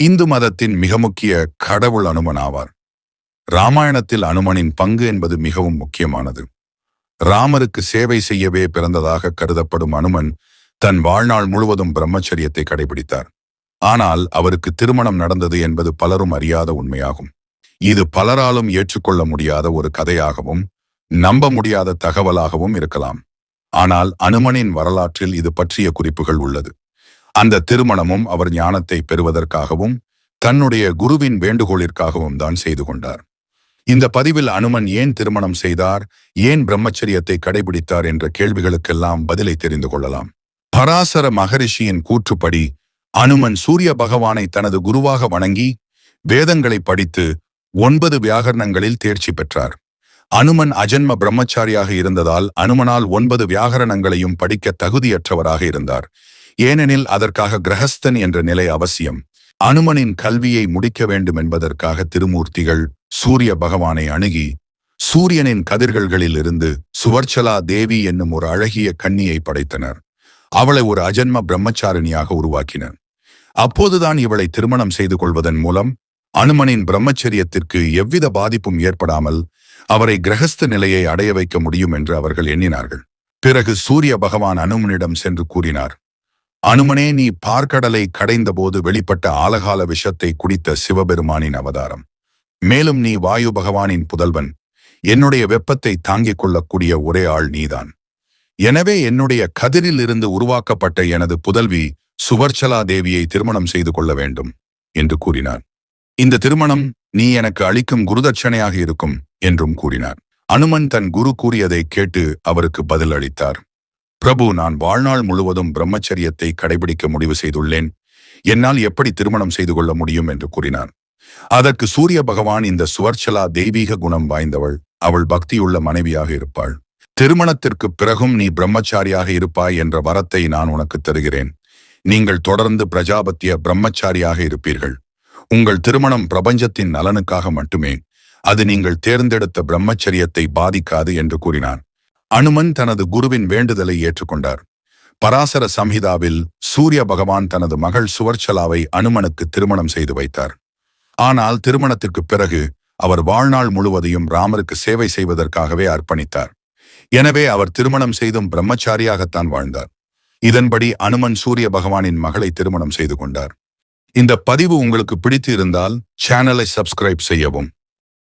இந்து மதத்தின் மிக முக்கிய கடவுள் அனுமன் ஆவார். ராமாயணத்தில் அனுமனின் பங்கு என்பது மிகவும் முக்கியமானது. ராமருக்கு சேவை செய்யவே பிறந்ததாக கருதப்படும் அனுமன் தன் வாழ்நாள் முழுவதும் பிரம்மச்சரியத்தை கடைபிடித்தார். ஆனால் அவருக்கு திருமணம் நடந்தது என்பது பலரும் அறியாத உண்மையாகும். இது பலராலும் ஏற்றுக்கொள்ள முடியாத ஒரு கதையாகவும் நம்ப முடியாத தகவலாகவும் இருக்கலாம். ஆனால் அனுமனின் வரலாற்றில் இது பற்றிய குறிப்புகள் உள்ளது. அந்த திருமணமும் அவர் ஞானத்தை பெறுவதற்காகவும் தன்னுடைய குருவின் வேண்டுகோளிற்காகவும் தான் செய்து கொண்டார். இந்த பதிவில் அனுமன் ஏன் திருமணம் செய்தார், ஏன் பிரம்மச்சரியத்தை கடைபிடித்தார் என்ற கேள்விகளுக்கெல்லாம் பதிலை தெரிந்து கொள்ளலாம். பராசர மகரிஷியின் கூற்றுப்படி அனுமன் சூரிய பகவானை தனது குருவாக வணங்கி வேதங்களை படித்து 9 வியாகரணங்களில் தேர்ச்சி பெற்றார். அனுமன் அஜன்ம பிரம்மச்சாரியாக இருந்ததால் அனுமனால் 9 வியாகரணங்களையும் படிக்க தகுதியற்றவராக இருந்தார். ஏனெனில் அதற்காக கிரகஸ்தன் என்ற நிலை அவசியம். அனுமனின் கல்வியை முடிக்க வேண்டும் என்பதற்காக திருமூர்த்திகள் சூரிய பகவானை அணுகி சூரியனின் கதிர்களில் இருந்து சுவர்ச்சலா தேவி என்னும் ஒரு அழகிய கன்னியை படைத்தனர். அவளை ஒரு அஜன்ம பிரம்மச்சாரிணியாக உருவாக்கினர். அப்போதுதான் இவளை திருமணம் செய்து கொள்வதன் மூலம் அனுமனின் பிரம்மச்சரியத்திற்கு எவ்வித பாதிப்பும் ஏற்படாமல் அவரை கிரகஸ்த நிலையை அடைய வைக்க முடியும் என்று அவர்கள் எண்ணினார்கள். பிறகு சூரிய பகவான் அனுமனிடம் சென்று கூறினார், அனுமனே, நீ பார்க்கடலை கடைந்த போது வெளிப்பட்ட ஆலகால விஷத்தை குடித்த சிவபெருமானின் அவதாரம். மேலும் நீ வாயு பகவானின் புதல்வன். என்னுடைய வெப்பத்தை தாங்கிக் கொள்ளக்கூடிய ஒரே ஆள் நீதான். எனவே என்னுடைய கதிரில் இருந்து உருவாக்கப்பட்ட எனது புதல்வி சுவர்ச்சலா தேவியை திருமணம் செய்து கொள்ள வேண்டும் என்று கூறினார். இந்த திருமணம் நீ எனக்கு அளிக்கும் குருதட்சணையாக இருக்கும் என்றும் கூறினார். அனுமன் தன் குரு கூறியதை கேட்டு அவருக்கு பதில் அளித்தார். பிரபு, நான் வாழ்நாள் முழுவதும் பிரம்மச்சரியத்தை கடைபிடிக்க முடிவு செய்துள்ளேன். என்னால் எப்படி திருமணம் செய்து கொள்ள முடியும் என்று கூறினார். அதற்கு சூரிய பகவான், இந்த சுவர்ச்சலா தெய்வீக குணம் வாய்ந்தவள். அவள் பக்தியுள்ள மனைவியாக இருப்பாள். திருமணத்திற்கு பிறகும் நீ பிரம்மச்சாரியாக இருப்பாய் என்ற வரத்தை நான் உனக்கு தருகிறேன். நீங்கள் தொடர்ந்து பிரஜாபத்திய பிரம்மச்சாரியாக இருப்பீர்கள். உங்கள் திருமணம் பிரபஞ்சத்தின் நலனுக்காக மட்டுமே. அது நீங்கள் தேர்ந்தெடுத்த பிரம்மச்சரியத்தை பாதிக்காது என்று கூறினார். அனுமன் தனது குருவின் வேண்டுதலை ஏற்றுக்கொண்டார். பராசர சம்ஹிதாவில் சூரிய பகவான் தனது மகள் சுவர்ச்சலாவை அனுமனுக்கு திருமணம் செய்து வைத்தார். ஆனால் திருமணத்திற்கு பிறகு அவர் வாழ்நாள் முழுவதையும் ராமருக்கு சேவை செய்வதற்காகவே அர்ப்பணித்தார். எனவே அவர் திருமணம் செய்தும் பிரம்மச்சாரியாகத்தான் வாழ்ந்தார். இதன்படி அனுமன் சூரிய பகவானின் மகளை திருமணம் செய்து கொண்டார். இந்த பதிவு உங்களுக்கு பிடித்து இருந்தால் சேனலை சப்ஸ்கிரைப் செய்யவும்.